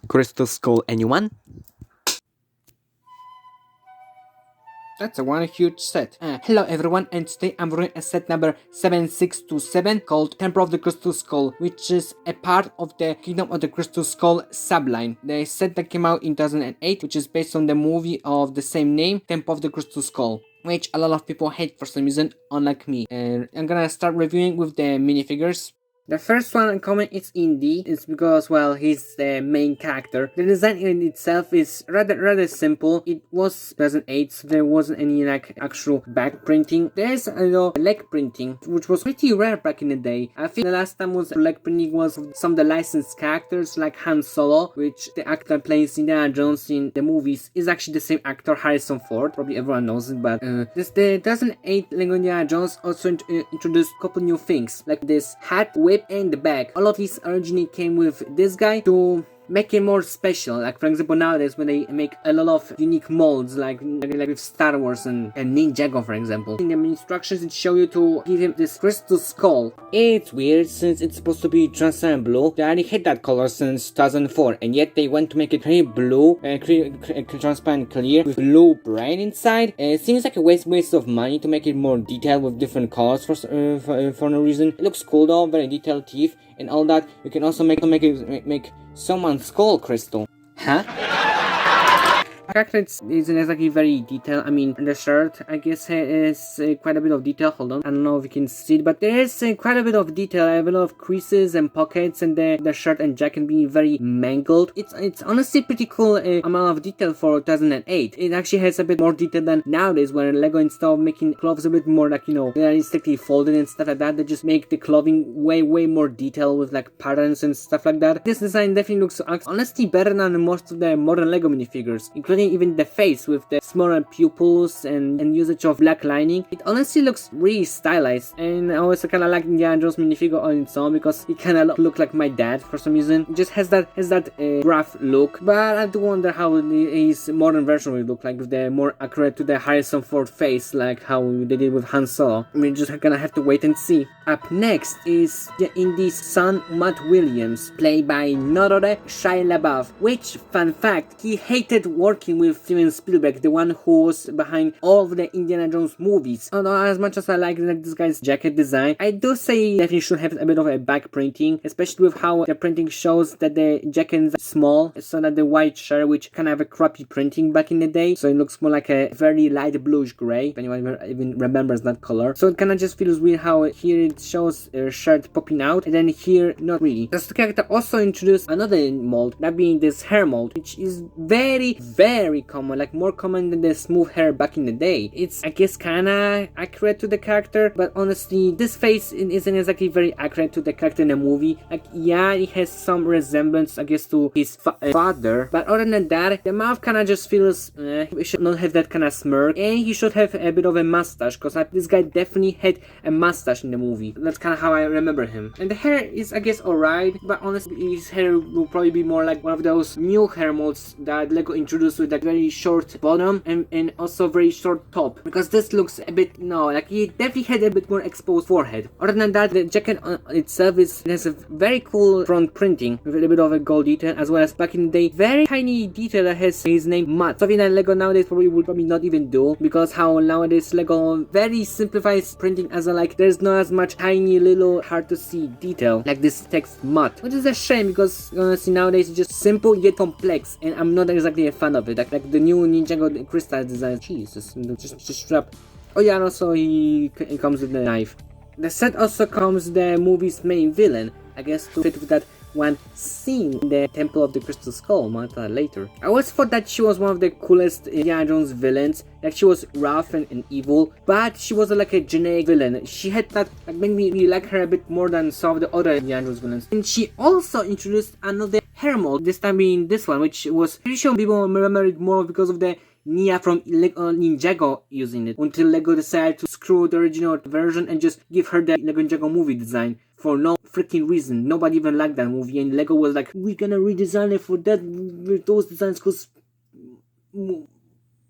Crystal Skull, anyone? That's a one huge set. Hello everyone, and today I'm running a set number 7627 called Temple of the Crystal Skull, which is a part of the Kingdom of the Crystal Skull subline. The set that came out in 2008, which is based on the movie of the same name, Temple of the Crystal Skull, which a lot of people hate for some reason, unlike me. And I'm gonna start reviewing with the minifigures. The first one in common is Indy. It's because, well, he's the main character. The design in itself is rather simple. It was 2008, so there wasn't any like actual back printing. There's leg printing, which was pretty rare back in the day. I think the last time was leg printing was some of the licensed characters like Han Solo, which the actor that plays Indiana Jones in the movies is actually the same actor, Harrison Ford. Probably everyone knows it, but the 2008 Lego Indiana Jones also introduced a couple new things, like this hat, whip, and the bag. All of these originally came with this guy to make it more special. Like for example, nowadays when they make a lot of unique molds, like with Star Wars and Ninjago, for example. In the instructions, it show you to give him this crystal skull. It's weird since it's supposed to be transparent blue. They already had that color since 2004, and yet they went to make it very blue, transparent clear with blue brain inside. It seems like a waste of money to make it more detailed with different colors for no reason. It looks cool though, very detailed teeth and all that. You can also make someone's skull crystal. Huh? Character isn't exactly very detailed. I mean, the shirt, I guess, has quite a bit of detail. Hold on, I don't know if you can see it, but there is quite a bit of detail. I have a lot of creases and pockets, and the shirt and jacket being very mangled. It's honestly pretty cool amount of detail for 2008. It actually has a bit more detail than nowadays, where Lego, instead of making clothes a bit more like, realistically folded and stuff like that, they just make the clothing way more detailed with like patterns and stuff like that. This design definitely looks honestly better than most of the modern Lego minifigures, including even the face with the smaller pupils and usage of black lining. It honestly looks really stylized, and I also kind of like Indiana Jones minifigure on its own because it kind of look like my dad for some reason. It just has that rough look, but I do wonder how his modern version will look like, with the more accurate to the Harrison Ford face, like how they did with Han Solo. We're just gonna have to wait and see. Up next is the Indy's son, Matt Williams, played by none other Shia LaBeouf, which, fun fact, he hated working with Steven Spielberg, the one who was behind all of the Indiana Jones movies. Although as much as I like this guy's jacket design, I do say that he should have a bit of a back printing, especially with how the printing shows that the jacket is small, so that the white shirt, which kind of have a crappy printing back in the day, so it looks more like a very light bluish gray, if anyone even remembers that color. So it kind of just feels weird how here it shows a shirt popping out, and then here not really. This character also introduced another mold, that being this hair mold, which is very common, like more common than the smooth hair back in the day. It's, I guess, kinda accurate to the character, but honestly, this face isn't exactly very accurate to the character in the movie. Like, yeah, it has some resemblance, I guess, to his father, but other than that, the mouth kinda just feels, he should not have that kind of smirk, and he should have a bit of a mustache, because this guy definitely had a mustache in the movie. That's kind of how I remember him. And the hair is, I guess, alright, but honestly, his hair will probably be more like one of those new hair molds that Lego introduced with that very short bottom and also very short top, because this looks a bit, like he definitely had a bit more exposed forehead. Other than that, the jacket itself has a very cool front printing with a little bit of a gold detail, as well as back in the day, very tiny detail that has his name Matt, something that Lego nowadays would probably not even do, because how nowadays Lego very simplifies printing, as like there's not as much tiny little hard to see detail like this text Matt, which is a shame, because honestly nowadays it's just simple yet complex, and I'm not exactly a fan of it. Like the new Ninjago crystal design. Jesus, just strap. Oh yeah, and also it comes with the knife. The set also comes with the movie's main villain, I guess, to fit with that one scene in the Temple of the Crystal Skull month later. I always thought that she was one of the coolest Indiana Jones villains. Like, she was rough and evil, but she was like a generic villain. She had that made me really like her a bit more than some of the other Indiana Jones villains. And she also introduced another hair mold, this time being this one, which was pretty sure people remember it more because of the Nia from Ninjago using it, until Lego decided to screw the original version and just give her the Lego Ninjago movie design for no freaking reason. Nobody even liked that movie, and Lego was like, we're gonna redesign it for that, with those designs, because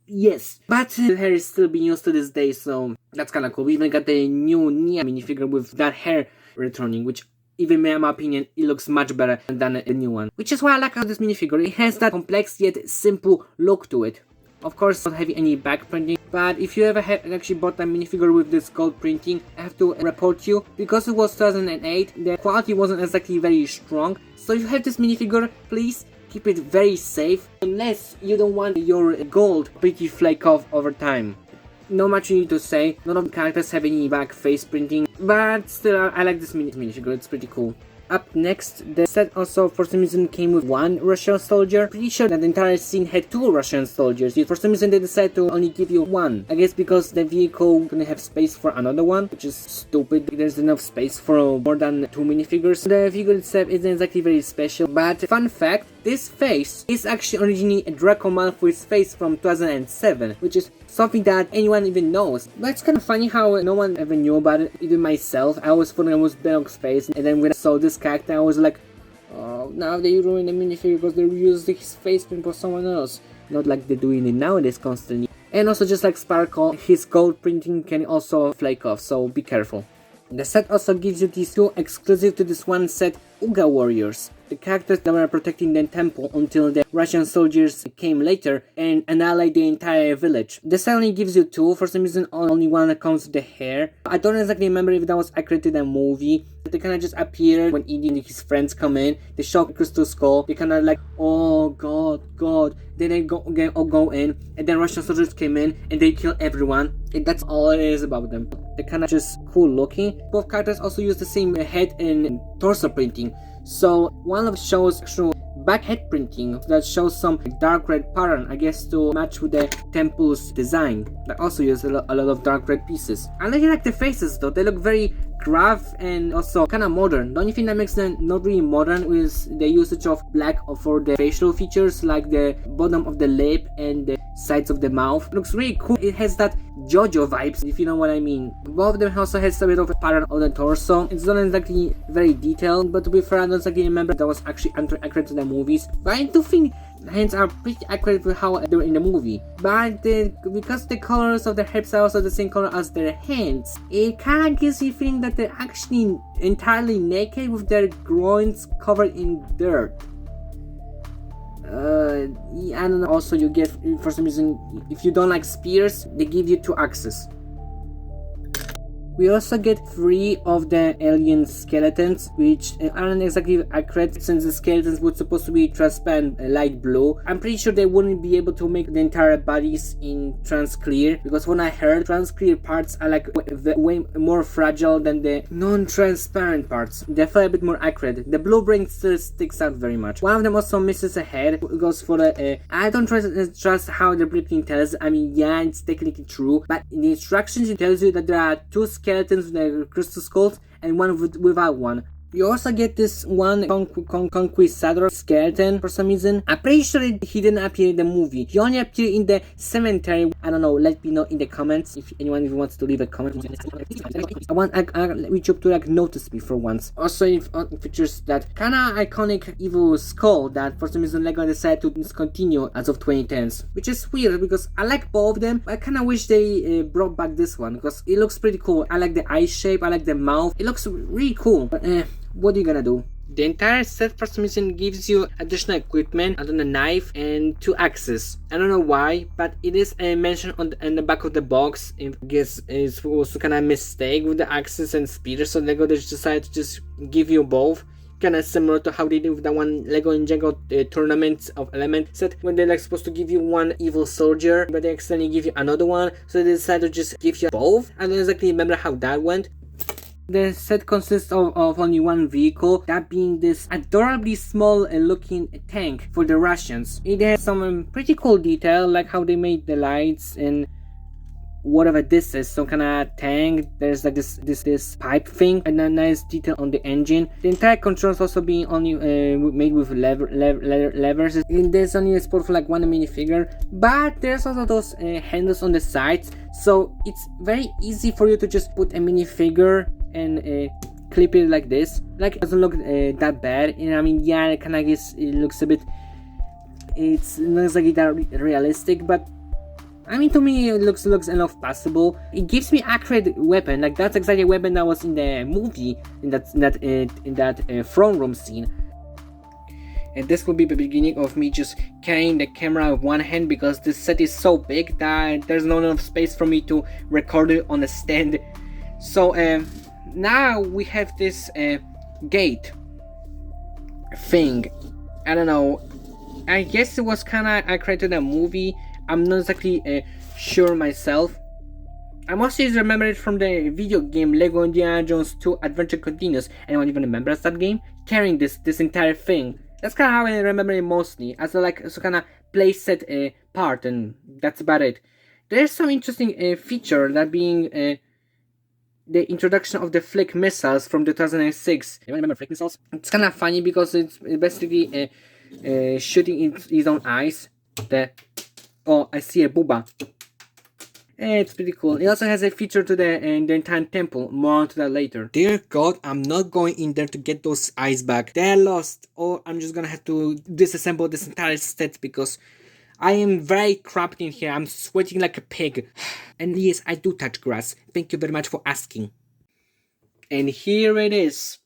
yes. But the hair is still being used to this day, so that's kinda cool. We even got the new Nia minifigure with that hair returning, which even in my opinion, it looks much better than the new one. Which is why I like how this minifigure, it has that complex yet simple look to it. Of course, not having any back printing, but if you ever have actually bought a minifigure with this gold printing, I have to report you, because it was 2008, the quality wasn't exactly very strong. So if you have this minifigure, please keep it very safe, unless you don't want your gold pretty flake off over time. Not much you need to say, none of the characters have any back face printing, but still I like this minifigure, it's pretty cool. Up next, the set also for some reason came with one Russian soldier. Pretty sure that the entire scene had two Russian soldiers, yet for some reason they decided to only give you one. I guess because the vehicle couldn't have space for another one, which is stupid. There's enough space for more than two minifigures. The figure itself isn't exactly very special, but fun fact, this face is actually originally a Draco Malfoy's face from 2007, which is something that anyone even knows. But it's kind of funny how no one ever knew about it, even myself. I always thought it was Belloq's face, and then when I saw this character, I was like, oh, now they ruined the minifigure because they reused his face print for someone else. Not like they're doing it nowadays constantly. And also, just like Sparkle, his gold printing can also flake off, so be careful. The set also gives you these two exclusive to this one set Ugga Warriors, the characters that were protecting the temple until the Russian soldiers came later and annihilated the entire village. The set only gives you two, for some reason only one comes with the hair. I don't exactly remember if that was accurate to the movie. They kind of just appear when Edie and his friends come in, they shock Crystal Skull, they kind of like, oh god, then they go in, and then Russian soldiers came in and they kill everyone, and that's all it is about them. They're kind of just cool looking. Both characters also use the same head and torso printing, so one of shows actual back head printing that shows some dark red pattern, I guess to match with the temple's design. That also uses a lot of dark red pieces. I really like the faces though, they look very gruff and also kind of modern. The only thing that makes them not really modern is the usage of black for the facial features, like the bottom of the lip and the sides of the mouth. Looks really cool. It has that JoJo vibes, if you know what I mean. Both of them also has a bit of a pattern on the torso. It's not exactly very detailed, but to be fair, I don't exactly remember that was actually accurate to the movies. But I do think the hands are pretty accurate with how they were in the movie. But because the colors of their hips are also the same color as their hands, it kinda gives you a feeling that they're actually entirely naked with their groins covered in dirt. I don't know. Also, you get, for some reason, if you don't like spears, they give you two axes. We also get 3 of the alien skeletons, which aren't exactly accurate since the skeletons were supposed to be transparent light blue. I'm pretty sure they wouldn't be able to make the entire bodies in trans clear, because when I heard, trans clear parts are like way more fragile than the non-transparent parts. They feel a bit more accurate. The blue brain still sticks out very much. One of them also misses a head. It goes for the I don't trust how the blueprint tells. I mean, yeah, it's technically true, but in the instructions it tells you that there are 2 skeletons with the crystal skulls and one without one. You also get this one conquistador skeleton for some reason. I'm pretty sure he didn't appear in the movie. He only appeared in the cemetery. I don't know, let me know in the comments if anyone wants to leave a comment. I want YouTube to like notice me for once. Also it features that kinda iconic evil skull that for some reason LEGO decided to discontinue as of 2010s. Which is weird because I like both of them, but I kinda wish they brought back this one because it looks pretty cool. I like the eye shape, I like the mouth. It looks really cool, but what are you gonna do? The entire set for some reason gives you additional equipment, a knife and 2 axes. I don't know why, but it is mentioned on the back of the box. I guess it was kind of a mistake with the axes and spears, so LEGO decided to just give you both. Kind of similar to how they did with that one LEGO Ninjago Tournament of Element set, when they're like supposed to give you one evil soldier, but they accidentally give you another one, so they decided to just give you both. I don't exactly remember how that went. The set consists of only one vehicle, that being this adorably small looking tank for the Russians. It has some pretty cool detail, like how they made the lights and whatever this is, some kind of tank. There's like this pipe thing and a nice detail on the engine. The entire controls also being only made with levers, and there's only a spot for like one minifigure, but there's also those handles on the sides, so it's very easy for you to just put a minifigure and clip it like this. Like, it doesn't look that bad, and I mean, yeah, kind of guess it looks a bit, it's not exactly that realistic, but I mean, to me, it looks enough passable. It gives me accurate weapon, like that's exactly a weapon that was in the movie, in that throne room scene. And this will be the beginning of me just carrying the camera with one hand because this set is so big that there's not enough space for me to record it on a stand. So now we have this gate thing. I don't know. I guess it was kinda created a movie. I'm not exactly sure myself. I mostly remember it from the video game Lego Indiana Jones 2 Adventure Continues. Anyone even remembers that game? Carrying this entire thing. That's kind of how I remember it mostly, as a kind of playset part, and that's about it. There's some interesting feature, that being the introduction of the flick missiles from 2006. You remember flick missiles? It's kind of funny because it's basically shooting in his own eyes. Oh, I see a booba. It's pretty cool. It also has a feature to the entire temple. More onto that later. Dear God, I'm not going in there to get those eyes back. They're lost. Or I'm just gonna have to disassemble this entire set because I am very cramped in here. I'm sweating like a pig. And yes, I do touch grass. Thank you very much for asking. And here it is.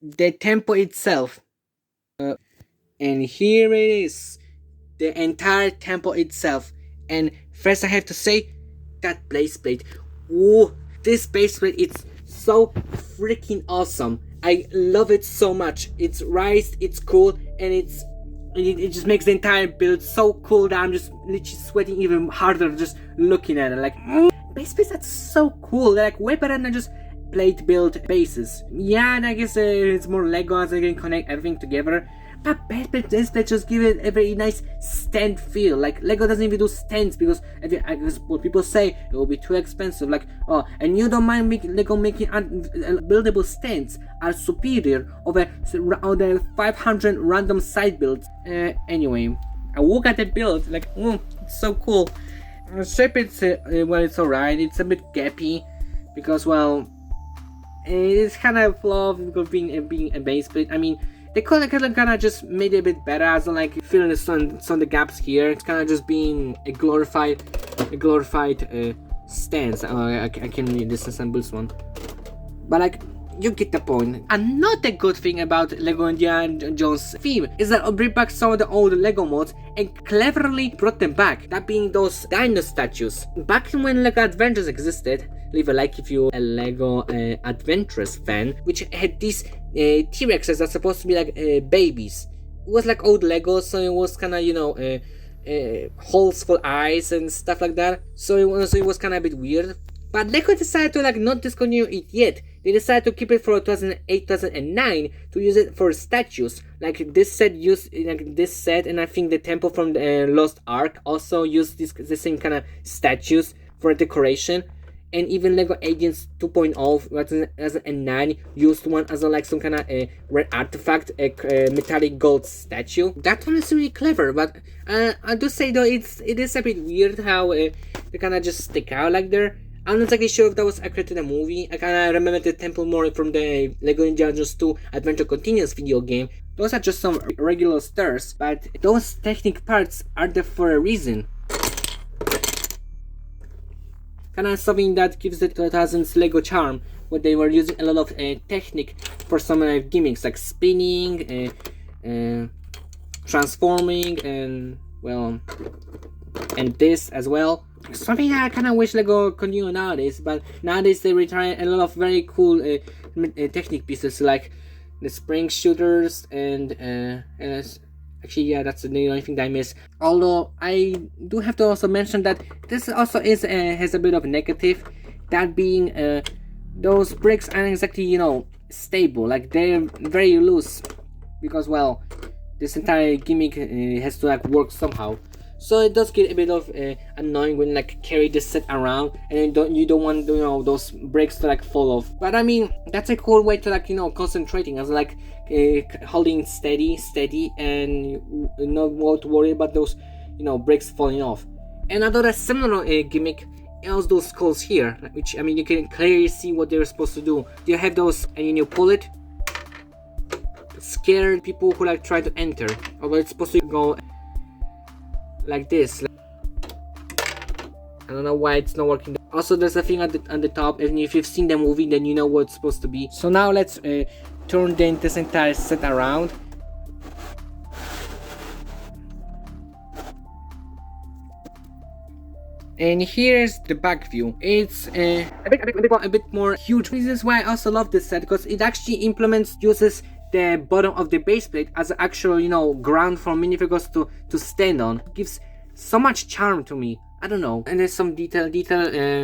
The temple itself. And here it is. The entire temple itself. And first I have to say, that base plate. Ooh, this base plate, it's so freaking awesome. I love it so much. It's raised, it's cool, and it just makes the entire build so cool that I'm just literally sweating even harder just looking at it. Like, base plates, that's so cool. They're like way better than just plate built bases. Yeah, and I guess it's more Lego as I can connect everything together. But base plate just give it a very nice stand feel. Like Lego doesn't even do stands because what people say it will be too expensive. Like, oh, and you don't mind Lego making buildable stands are superior over the 500 random side builds. Anyway, I look at the build like, it's so cool. Shape it's it's alright. It's a bit gappy because it's kind of flawed because being a base plate. I mean, they kind of just made it a bit better as like filling the gaps here. It's kind of just being a glorified stance. I can disassemble this one, but like, you get the point. Another good thing about Lego Indiana Jones theme is that it bring back some of the old Lego mods and cleverly brought them back. That being those Dino Statues. Back when Lego Adventures existed, leave a like if you're a Lego Adventures fan, which had these T-Rexes that's supposed to be like babies. It was like old Lego, so it was kind of, holes for eyes and stuff like that. So it was kind of a bit weird. But Lego decided to like not discontinue it yet. They decided to keep it for 2008, 2009 to use it for statues. Like this set and I think the temple from the Lost Ark also used the same kind of statues for decoration. And even Lego Agents 2.0 2009 used one as some kind of rare artifact, a metallic gold statue. That one is really clever, but I do say though it is a bit weird how they kind of just stick out like there. I'm not exactly sure if that was accurate to the movie. I kind of remember the temple more from the Lego Indiana Jones 2 Adventure Continues video game. Those are just some regular stairs, but those technic parts are there for a reason. Kind of something that gives the 2000s Lego charm, where they were using a lot of technique for some gimmicks like spinning, transforming, and and this as well. Something that I kind of wish Lego continue nowadays, but nowadays they retire a lot of very cool technique pieces like the spring shooters and actually, yeah, that's the only thing that I miss. Although I do have to also mention that this also has a bit of a negative, that being those bricks aren't exactly stable. Like they're very loose because this entire gimmick has to work somehow. So it does get a bit of annoying when carry this set around and you don't want those bricks to fall off. But I mean, that's a cool way to concentrating as holding steady and not to worry about those bricks falling off. And another similar gimmick is those skulls here, which I mean you can clearly see what they're supposed to do. You have those and you pull it, scare people who try to enter, although it's supposed to go like this. I don't know why it's not working. Also, there's a thing on the top, and if you've seen the movie, then you know what it's supposed to be. So now let's turn this entire set around. And here's the back view. It's a bit more huge. This is why I also love this set, because it actually uses the bottom of the base plate as an actual, you know, ground for minifigures to stand on. It gives so much charm to me. I don't know. And there's some detail,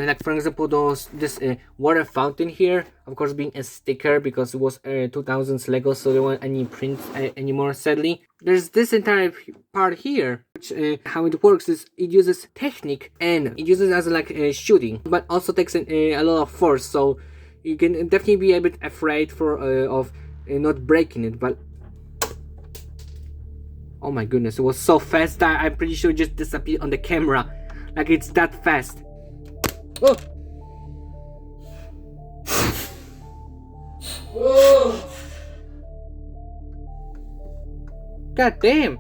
like for example this water fountain here, of course being a sticker because it was 2000s Lego, so there weren't any prints anymore, sadly. There's this entire part here, which how it works is it uses technique and it uses as like shooting, but also takes a lot of force, so you can definitely be a bit afraid of not breaking it. But oh my goodness, it was so fast that I'm pretty sure it just disappeared on the camera. Like it's that fast. Oh! Whoa! God damn!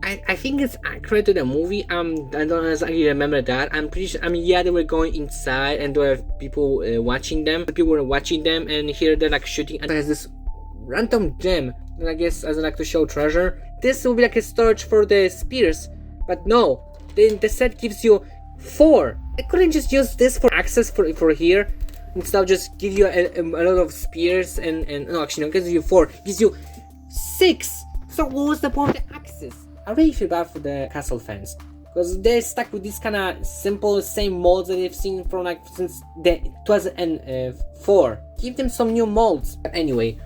I think it's accurate to the movie. I don't exactly remember that. I'm pretty sure. I mean, yeah, they were going inside and there were people watching them. People were watching them, and here they're like shooting. And there's this random gem. And I guess as I like to show treasure. This will be like a storage for the spears, but no. The set gives you 4. I couldn't just use this for access for here. Instead of just give you a lot of spears and no, actually no, it gives you 4. It gives you 6. So what was the point of the access? I really feel bad for the castle fans, because they're stuck with this kind of simple same molds that they've seen from like since the 2004. Give them some new molds. But anyway,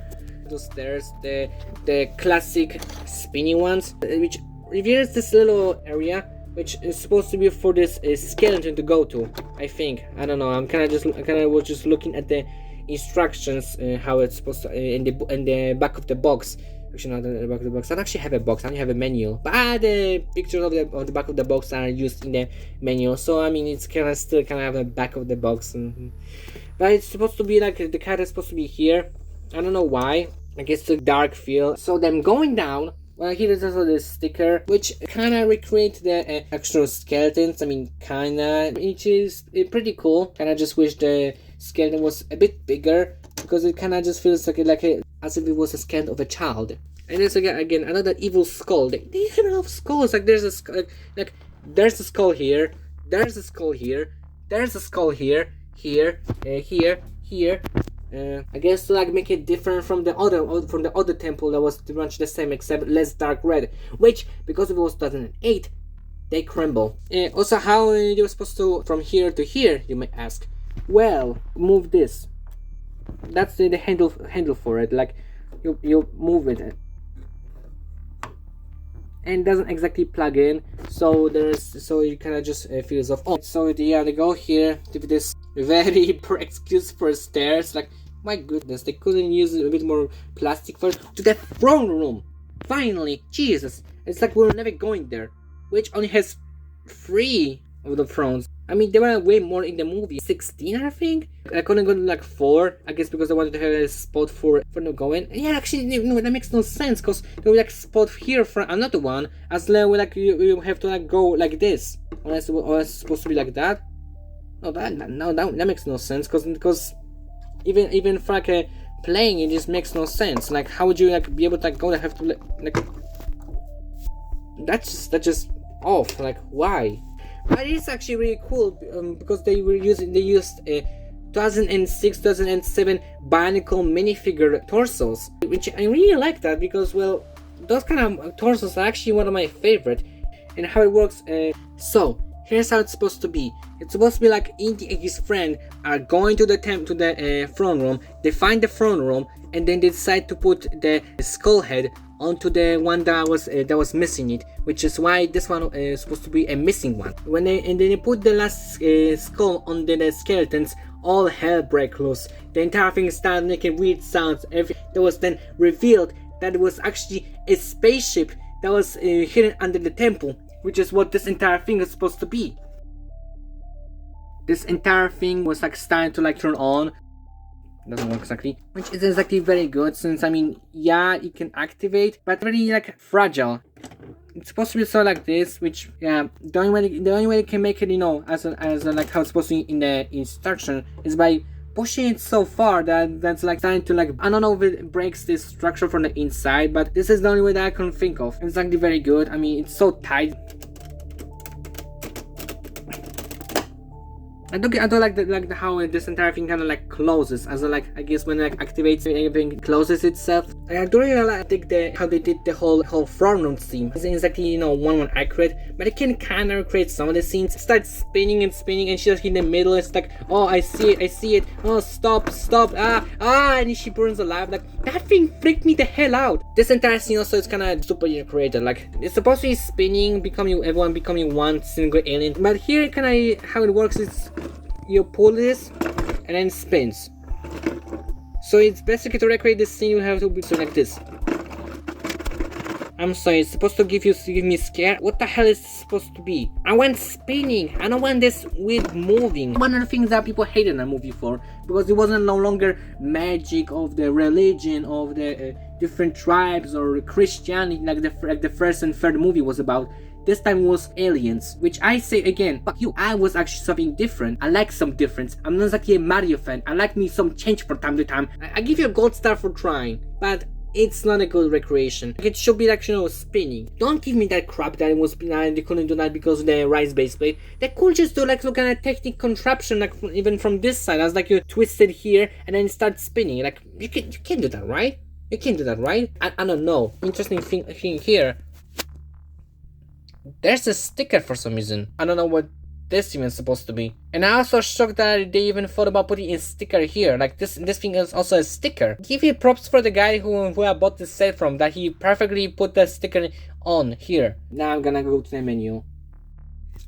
those stairs, the classic spinny ones, which reveals this little area which is supposed to be for this skeleton to go to. I think. I don't know. I was just looking at the instructions, how it's supposed to in the back of the box. Actually, not in the back of the box. I don't actually have a box. I only have a menu. But the pictures of the back of the box are used in the menu. So I mean, it's still have a back of the box. But it's supposed to be like the cat is supposed to be here. I don't know why. I guess the dark feel. So them going down. Well, here is also this sticker, which kind of recreates the actual skeletons. I mean, which is pretty cool. Kind of just wish the skeleton was a bit bigger, because it kind of just feels as if it was a skeleton of a child. And there's again another evil skull. They have a lot of skulls. Like there's a there's a skull here. There's a skull here. There's a skull here. Here. I guess to like make it different from the other temple that was pretty much the same except less dark red, which because it was 2008 they crumble. Also, how they were supposed to from here to here, you may ask. Well, move this. That's the handle for it. Like you move it, and it doesn't exactly plug in. So you kind of just feels off. Oh, so yeah, they go here to this very poor excuse for stairs. Like, my goodness, they couldn't use a bit more plastic first. To the throne room! Finally! Jesus! It's like we're never going there. Which only has 3 of the thrones. I mean, there were way more in the movie. 16, I think? I couldn't go to like 4. I guess because I wanted to have a spot for them going. Yeah, actually, no, that makes no sense. Because there was like spot here for another one. As like you have to like go like this. Unless it was supposed to be like that. No, that makes no sense. Because even for like a playing, it just makes no sense. Like, how would you like be able to like go and have to like that's just off. Like, why? But it's actually really cool because they used 2006 2007 Bionicle minifigure torsos, which I really like that, because well, those kind of torsos are actually one of my favorite. And how it works, so here's how it's supposed to be. It's supposed to be like Indy and his friend are going to the throne room. They find the throne room, and then they decide to put the skull head onto the one that was missing it, which is why this one is supposed to be a missing one. And then they put the last skull on the skeletons, all hell break loose. The entire thing started making weird sounds. That was then revealed that it was actually a spaceship that was hidden under the temple, which is what this entire thing is supposed to be. This entire thing was like starting to like turn on. Doesn't work exactly, which isn't exactly very good, since I mean, yeah, it can activate, but really like fragile. it's supposed to be so like this, which yeah, the only way you can make it, you know, as like how it's supposed to be in the instruction is by pushing it so far that's like starting to like, I don't know if it breaks this structure from the inside, but this is the only way that I can think of. It's actually very good. I mean, it's so tight. I don't like how this entire thing kind of like closes, as like I guess when it like activates everything closes itself. I don't really like how they did the whole front room scene. It's exactly, you know, one accurate, but it can kind of recreate some of the scenes. It starts spinning and spinning, and she's like in the middle. It's like, oh, I see it. Oh, stop, and she burns alive. Like that thing freaked me the hell out. This entire scene also is kind of super created. Like it's supposed to be spinning, everyone becoming one single alien, but here kind of how it works is you pull this and then it spins. So it's basically to recreate this scene you have to be so like this. I'm sorry, it's supposed to give me scare. What the hell is this supposed to be? I want spinning. I don't want this weird moving. One of the things that people hated the movie for, because it wasn't no longer magic of the religion of the different tribes or Christianity like the first and third movie was about. This time was aliens, which I say again, fuck you, I was actually something different. I like some difference. I'm not exactly a Mario fan. I like me some change from time to time. I give you a gold star for trying, but it's not a good recreation. Like, it should be like, you know, spinning. Don't give me that crap that it was they couldn't do that because of the rice base plate. They could just do like some kind of technique contraption, like even from this side, as like you twist it here and then start spinning. Like you can't do that, right? You can't do that, right? I don't know. Interesting thing here. There's a sticker for some reason. I don't know what this even supposed to be. And I also shocked that they even thought about putting a sticker here. Like this thing is also a sticker. Give you props for the guy who I bought this set from, that he perfectly put the sticker on here. Now I'm gonna go to the menu.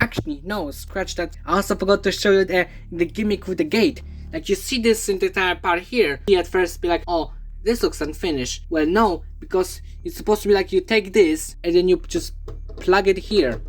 Actually, no, scratch that. I also forgot to show you the gimmick with the gate. Like you see this entire part here. You at first be like, oh, this looks unfinished. Well, no, because it's supposed to be like you take this and then you just plug it here.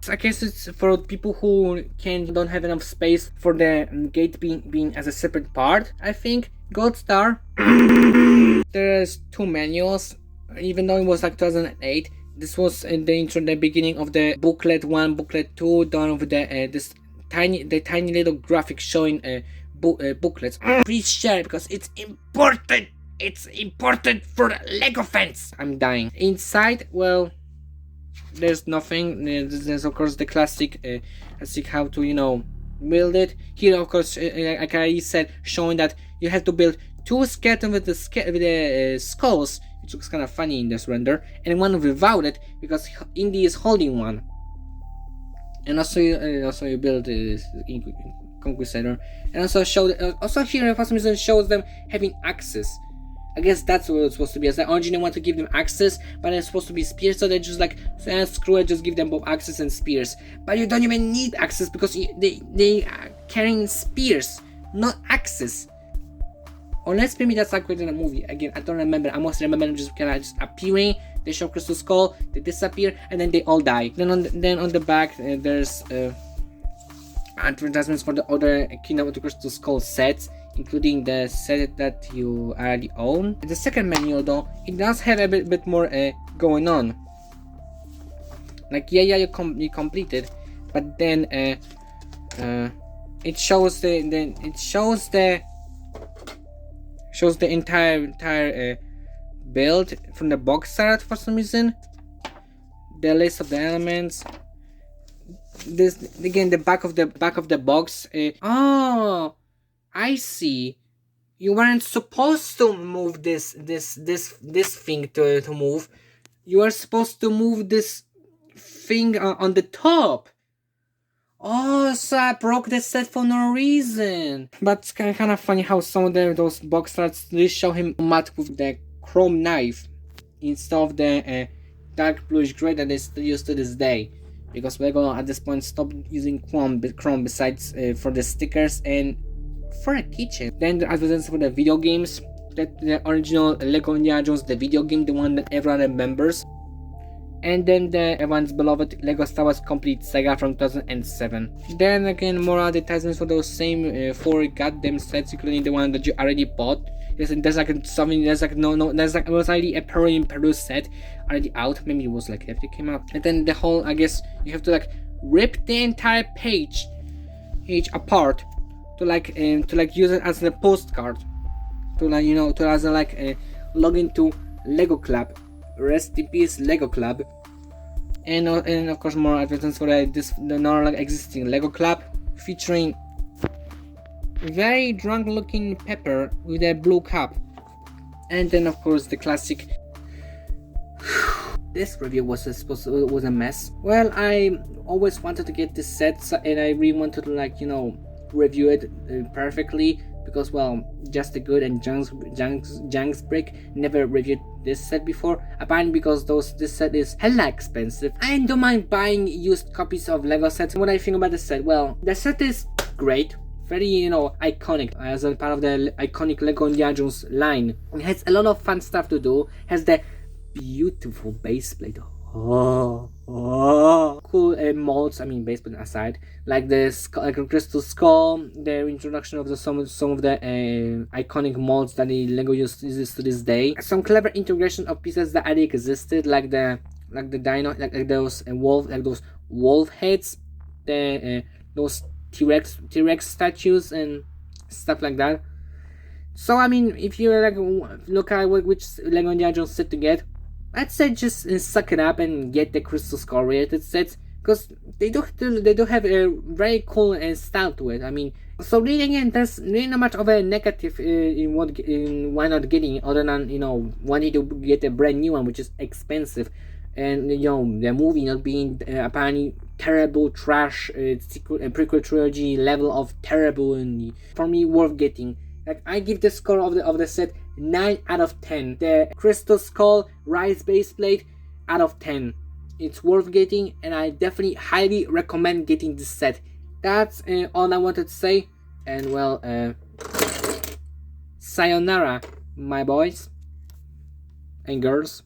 I guess it's for people who don't have enough space for the gate being as a separate part. I think gold star. There's two manuals, even though it was like 2008. This was in the beginning of the booklet 1, booklet 2, done with the tiny little graphic showing booklets. Please share because it's important. It's important for Lego fans. I'm dying. Inside, well, there's nothing. There's of course the classic how to, you know, build it. Here of course, like I said, showing that you have to build two skeletons with the skulls, which looks kind of funny in this render, and one without it because Indy is holding one. And also you build this Conquistador, and also here for some reason shows them having access. I guess that's what it's supposed to be. As I originally want to give them access, but it's supposed to be spears, so they just like, screw it, just give them both access and spears. But you don't even need access because they are carrying spears, not access. Unless maybe that's accurate in the movie. Again, I don't remember. I must remember them just kind of just appearing. They show Crystal Skull, they disappear, and then they all die. Then on the back there's advertisements for the other Kingdom of the Crystal Skull sets, including the set that you already own. The second manual though, it does have a bit more going on. Like you completed, but then it shows the entire build from the box art for some reason. The list of the elements. This again, the back of the box. Oh, I see. You weren't supposed to move this thing to move. You are supposed to move this thing on the top. Oh, so I broke the set for no reason. But it's kind of funny how some of those box arts they show him mat with the chrome knife instead of the dark bluish gray that they still use to this day. Because we're gonna at this point stop using chrome besides for the stickers and for a keychain. Then the advertisements for the video games. The original Lego Indiana Jones, the video game, the one that everyone remembers. And then the everyone's beloved Lego Star Wars Complete Saga from 2007. Then again, more advertisements for those same 4 goddamn sets, including the one that you already bought. there's like something, there's like there's like, it was already a Peru set already out. Maybe it was like after it came out. And then the whole, I guess you have to like rip the entire page apart to like use it as a postcard, to like, you know, to as a like log into Lego Club. Rest in peace, Lego Club. And of course more advertisements for the normal existing Lego Club, featuring very drunk looking Pepper with a blue cap. And then of course the classic. This review was a mess. Well, I always wanted to get this set, and I really wanted to, like, you know, review it perfectly, because, well, Just the Good and Junk's Brick never reviewed this set before, apparently because this set is hella expensive. I don't mind buying used copies of Lego sets. What I think about the set? Well, the set is great, very, you know, iconic as a part of the iconic Lego Indiana Jones line. It has a lot of fun stuff to do. Has the beautiful base plate. Cool molds. I mean, base plate aside, like the crystal skull, the introduction of some of the iconic molds that the Lego uses to this day. Some clever integration of pieces that already existed, like the dino, like those wolf heads, those T-Rex statues and stuff like that. So I mean, if you like look at which Lego Indiana Jones set to get, I'd say just suck it up and get the Crystal Skull related sets, because they do have a very cool style to it. I mean, so really again, there's really not much of a negative in why not getting it, other than, you know, wanting to get a brand new one, which is expensive, and, you know, the movie not being apparently terrible trash prequel trilogy level of terrible, and for me worth getting. Like, I give the score of the set 9 out of 10. The Crystal Skull Rise base plate, out of 10. It's worth getting, and I definitely highly recommend getting this set. That's all I wanted to say. And well, sayonara, my boys and girls.